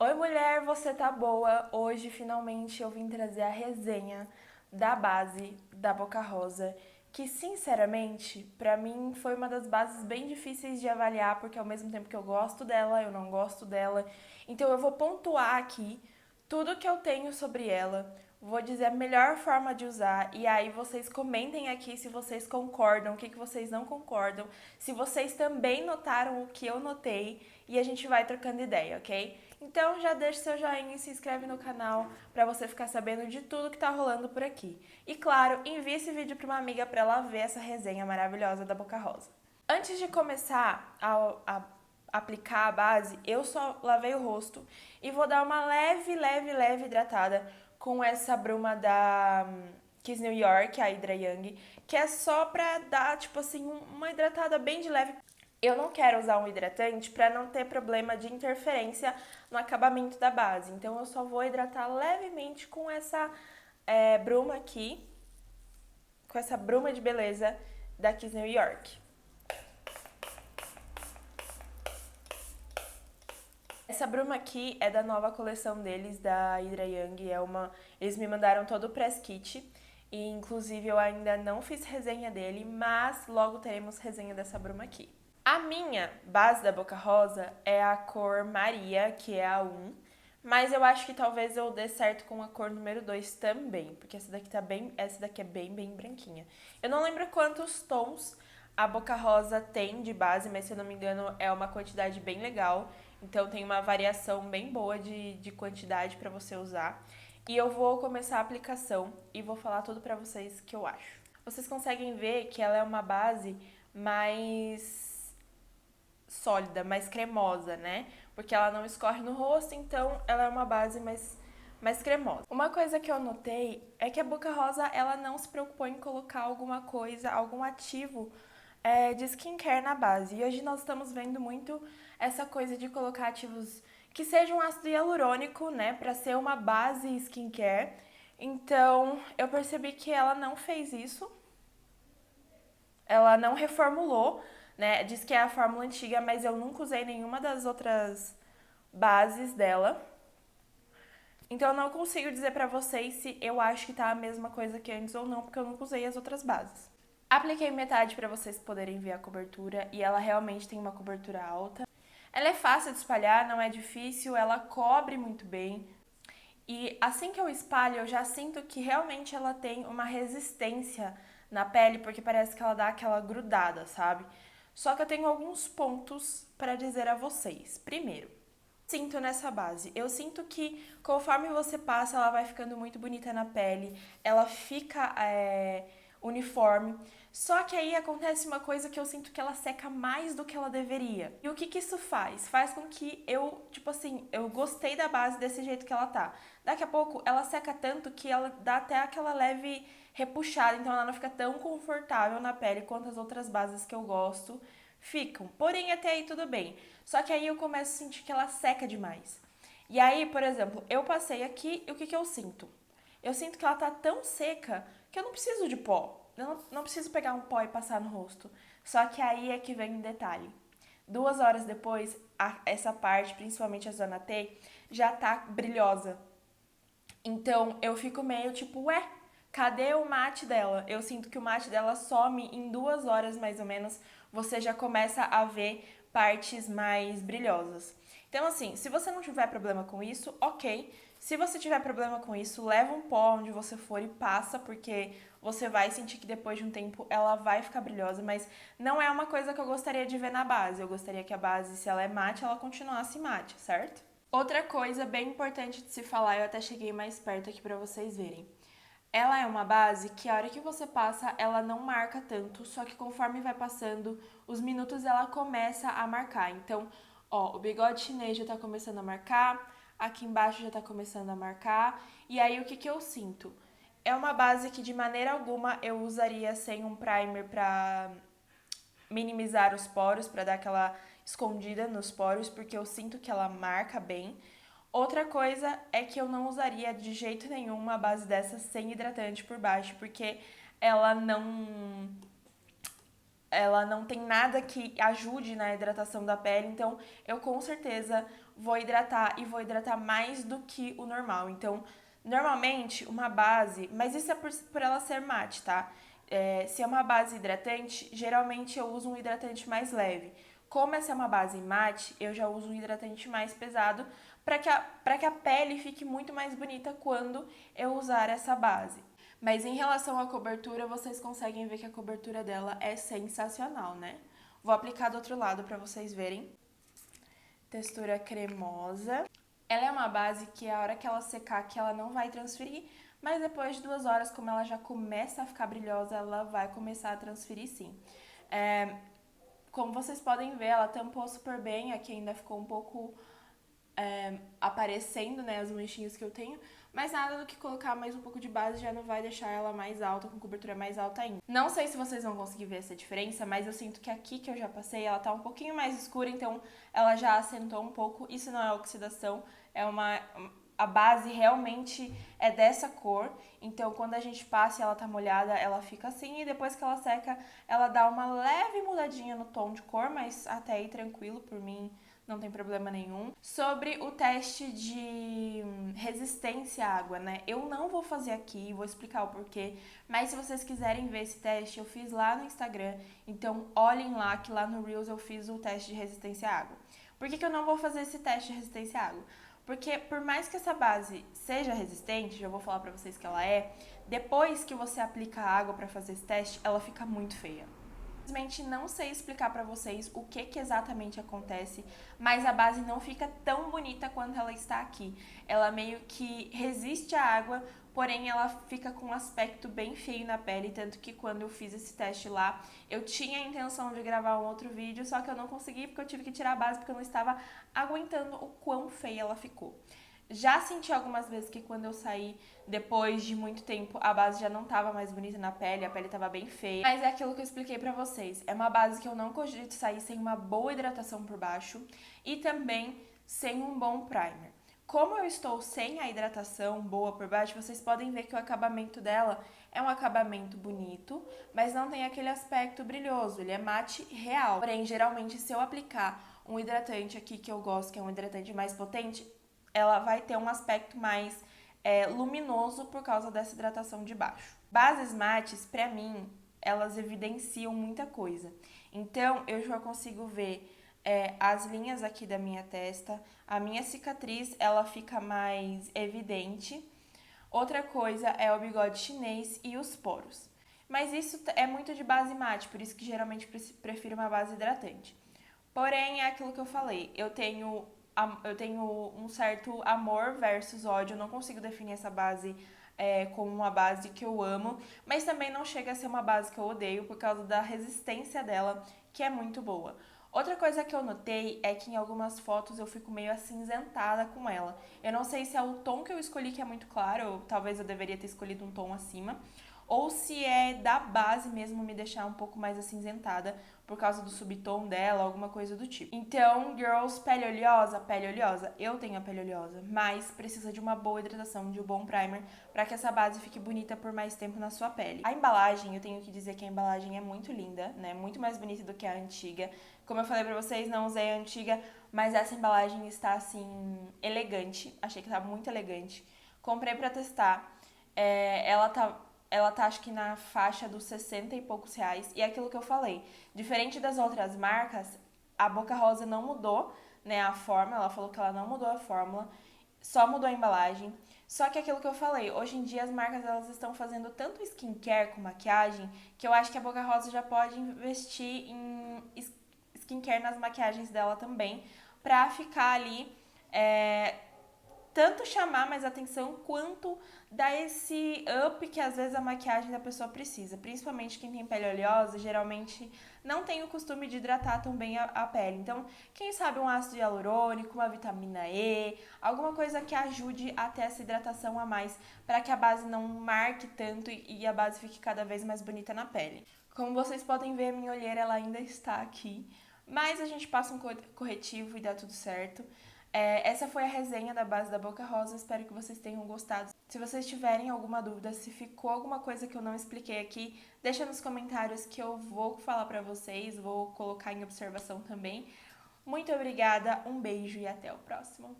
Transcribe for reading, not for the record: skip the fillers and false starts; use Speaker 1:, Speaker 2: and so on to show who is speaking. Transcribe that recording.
Speaker 1: Oi mulher, você tá boa? Hoje finalmente eu vim trazer a resenha da base da Boca Rosa, que sinceramente, pra mim foi uma das bases bem difíceis de avaliar, porque ao mesmo tempo que eu gosto dela, eu não gosto dela. Então eu vou pontuar aqui tudo que eu tenho sobre ela, vou dizer a melhor forma de usar e aí vocês comentem aqui se vocês concordam, o que vocês não concordam, se vocês também notaram o que eu notei e a gente vai trocando ideia, ok? Então já deixa seu joinha e se inscreve no canal para você ficar sabendo de tudo que tá rolando por aqui. E claro, envie esse vídeo para uma amiga para ela ver essa resenha maravilhosa da Boca Rosa. Antes de começar a aplicar a base, eu só lavei o rosto e vou dar uma leve hidratada com essa bruma da Kiss New York, a Hydra Young, que é só pra dar, tipo assim, uma hidratada bem de leve. Eu não quero usar um hidratante para não ter problema de interferência no acabamento da base. Então eu só vou hidratar levemente com essa bruma aqui, com essa bruma de beleza da Kiss New York. Essa bruma aqui é da nova coleção deles, da Hydra Young. Eles me mandaram todo o press kit. E inclusive eu ainda não fiz resenha dele, mas logo teremos resenha dessa bruma aqui. A minha base da Boca Rosa é a cor Maria, que é a 1. Mas eu acho que talvez eu dê certo com a cor número 2 também, porque essa daqui é bem branquinha. Eu não lembro quantos tons a Boca Rosa tem de base, mas se eu não me engano é uma quantidade bem legal. Então tem uma variação bem boa de quantidade para você usar. E eu vou começar a aplicação e vou falar tudo pra vocês que eu acho. Vocês conseguem ver que ela é uma base mais sólida, mais cremosa, né? Porque ela não escorre no rosto, então ela é uma base mais cremosa. Uma coisa que eu notei é que a Boca Rosa ela não se preocupou em colocar alguma coisa, algum ativo de skincare na base. E hoje nós estamos vendo muito essa coisa de colocar ativos que sejam ácido hialurônico, né, para ser uma base skincare. Então, eu percebi que ela não fez isso. Ela não reformulou, né? Diz que é a fórmula antiga, mas eu nunca usei nenhuma das outras bases dela. Então eu não consigo dizer pra vocês se eu acho que tá a mesma coisa que antes ou não, porque eu nunca usei as outras bases. Apliquei metade pra vocês poderem ver a cobertura e ela realmente tem uma cobertura alta. Ela é fácil de espalhar, não é difícil, ela cobre muito bem. E assim que eu espalho, eu já sinto que realmente ela tem uma resistência na pele, porque parece que ela dá aquela grudada, sabe? Só que eu tenho alguns pontos para dizer a vocês. Primeiro, sinto nessa base. Eu sinto que conforme você passa, ela vai ficando muito bonita na pele, ela fica uniforme. Só que aí acontece uma coisa que eu sinto que ela seca mais do que ela deveria. E o que isso faz? Faz com que eu, tipo assim, eu gostei da base desse jeito que ela tá. Daqui a pouco ela seca tanto que ela dá até aquela leve repuxada, então ela não fica tão confortável na pele quanto as outras bases que eu gosto ficam. Porém, até aí tudo bem. Só que aí eu começo a sentir que ela seca demais. E aí, por exemplo, eu passei aqui e o que eu sinto? Eu sinto que ela tá tão seca que eu não preciso de pó. Eu não preciso pegar um pó e passar no rosto. Só que aí é que vem um detalhe. 2 horas depois, essa parte, principalmente a zona T, já tá brilhosa. Então eu fico meio tipo, ué, cadê o mate dela? Eu sinto que o mate dela some em 2 horas mais ou menos. Você já começa a ver partes mais brilhosas. Então, assim, se você não tiver problema com isso, ok. Se você tiver problema com isso, leva um pó onde você for e passa, porque você vai sentir que depois de um tempo ela vai ficar brilhosa, mas não é uma coisa que eu gostaria de ver na base. Eu gostaria que a base, se ela é mate, ela continuasse mate, certo? Outra coisa bem importante de se falar, eu até cheguei mais perto aqui pra vocês verem. Ela é uma base que a hora que você passa, ela não marca tanto, só que conforme vai passando os minutos, ela começa a marcar. Então, ó, o bigode chinês já tá começando a marcar, aqui embaixo já tá começando a marcar. E aí, o que eu sinto? É uma base que de maneira alguma eu usaria sem um primer pra minimizar os poros, para dar aquela escondida nos poros, porque eu sinto que ela marca bem. Outra coisa é que eu não usaria de jeito nenhum uma base dessa sem hidratante por baixo, porque ela ela não tem nada que ajude na hidratação da pele, então eu com certeza vou hidratar e vou hidratar mais do que o normal. Então, normalmente uma base, mas isso é por ela ser mate, tá? Se é uma base hidratante, geralmente eu uso um hidratante mais leve. Como essa é uma base mate, eu já uso um hidratante mais pesado para que a pele fique muito mais bonita quando eu usar essa base. Mas em relação à cobertura, vocês conseguem ver que a cobertura dela é sensacional, né? Vou aplicar do outro lado para vocês verem. Textura cremosa. Ela é uma base que a hora que ela secar, que ela não vai transferir, mas depois de 2 horas, como ela já começa a ficar brilhosa, ela vai começar a transferir sim. Como vocês podem ver, ela tampou super bem, aqui ainda ficou um pouco aparecendo, né, as manchinhas que eu tenho, mas nada do que colocar mais um pouco de base já não vai deixar ela mais alta, com cobertura mais alta ainda. Não sei se vocês vão conseguir ver essa diferença, mas eu sinto que aqui que eu já passei, ela tá um pouquinho mais escura, então ela já acentuou um pouco. Isso não é oxidação, a base realmente é dessa cor, então quando a gente passa e ela tá molhada, ela fica assim, e depois que ela seca, ela dá uma leve mudadinha no tom de cor, mas até aí tranquilo, por mim não tem problema nenhum. Sobre o teste de resistência à água, né? Eu não vou fazer aqui, vou explicar o porquê, mas se vocês quiserem ver esse teste, eu fiz lá no Instagram, então olhem lá que lá no Reels eu fiz o teste de resistência à água. Por que eu não vou fazer esse teste de resistência à água? Porque por mais que essa base seja resistente, já vou falar pra vocês que ela é, depois que você aplica a água pra fazer esse teste, ela fica muito feia. Simplesmente não sei explicar pra vocês o que exatamente acontece, mas a base não fica tão bonita quanto ela está aqui. Ela meio que resiste à água, porém ela fica com um aspecto bem feio na pele, tanto que quando eu fiz esse teste lá, eu tinha a intenção de gravar um outro vídeo, só que eu não consegui porque eu tive que tirar a base porque eu não estava aguentando o quão feia ela ficou. Já senti algumas vezes que quando eu saí, depois de muito tempo, a base já não tava mais bonita na pele, a pele tava bem feia. Mas é aquilo que eu expliquei pra vocês. É uma base que eu não cogito sair sem uma boa hidratação por baixo e também sem um bom primer. Como eu estou sem a hidratação boa por baixo, vocês podem ver que o acabamento dela é um acabamento bonito, mas não tem aquele aspecto brilhoso, ele é mate real. Porém, geralmente, se eu aplicar um hidratante aqui que eu gosto, que é um hidratante mais potente, ela vai ter um aspecto mais luminoso por causa dessa hidratação de baixo. Bases mates, pra mim, elas evidenciam muita coisa. Então, eu já consigo ver as linhas aqui da minha testa, a minha cicatriz, ela fica mais evidente. Outra coisa é o bigode chinês e os poros. Mas isso é muito de base mate, por isso que geralmente prefiro uma base hidratante. Porém, é aquilo que eu falei, eu tenho um certo amor versus ódio, eu não consigo definir essa base como uma base que eu amo, mas também não chega a ser uma base que eu odeio por causa da resistência dela, que é muito boa. Outra coisa que eu notei é que em algumas fotos eu fico meio acinzentada com ela. Eu não sei se é o tom que eu escolhi que é muito claro, ou talvez eu deveria ter escolhido um tom acima, ou se é da base mesmo me deixar um pouco mais acinzentada por causa do subtom dela, alguma coisa do tipo. Então, girls, pele oleosa, eu tenho a pele oleosa, mas precisa de uma boa hidratação, de um bom primer, para que essa base fique bonita por mais tempo na sua pele. A embalagem, eu tenho que dizer que a embalagem é muito linda, né? Muito mais bonita do que a antiga. Como eu falei pra vocês, não usei a antiga, mas essa embalagem está, assim, elegante. Achei que tá muito elegante. Comprei pra testar. Ela tá, acho que na faixa dos 60 e poucos reais. E é aquilo que eu falei. Diferente das outras marcas, a Boca Rosa não mudou, né, a fórmula. Ela falou que ela não mudou a fórmula. Só mudou a embalagem. Só que é aquilo que eu falei. Hoje em dia as marcas elas estão fazendo tanto skincare com maquiagem que eu acho que a Boca Rosa já pode investir em skincare nas maquiagens dela também. Pra ficar ali... tanto chamar mais atenção quanto dar esse up que às vezes a maquiagem da pessoa precisa. Principalmente quem tem pele oleosa, geralmente não tem o costume de hidratar tão bem a pele. Então, quem sabe um ácido hialurônico, uma vitamina E, alguma coisa que ajude a ter essa hidratação a mais para que a base não marque tanto e a base fique cada vez mais bonita na pele. Como vocês podem ver, minha olheira ela ainda está aqui, mas a gente passa um corretivo e dá tudo certo. Essa foi a resenha da base da Boca Rosa, espero que vocês tenham gostado. Se vocês tiverem alguma dúvida, se ficou alguma coisa que eu não expliquei aqui, deixa nos comentários que eu vou falar pra vocês, vou colocar em observação também. Muito obrigada, um beijo e até o próximo.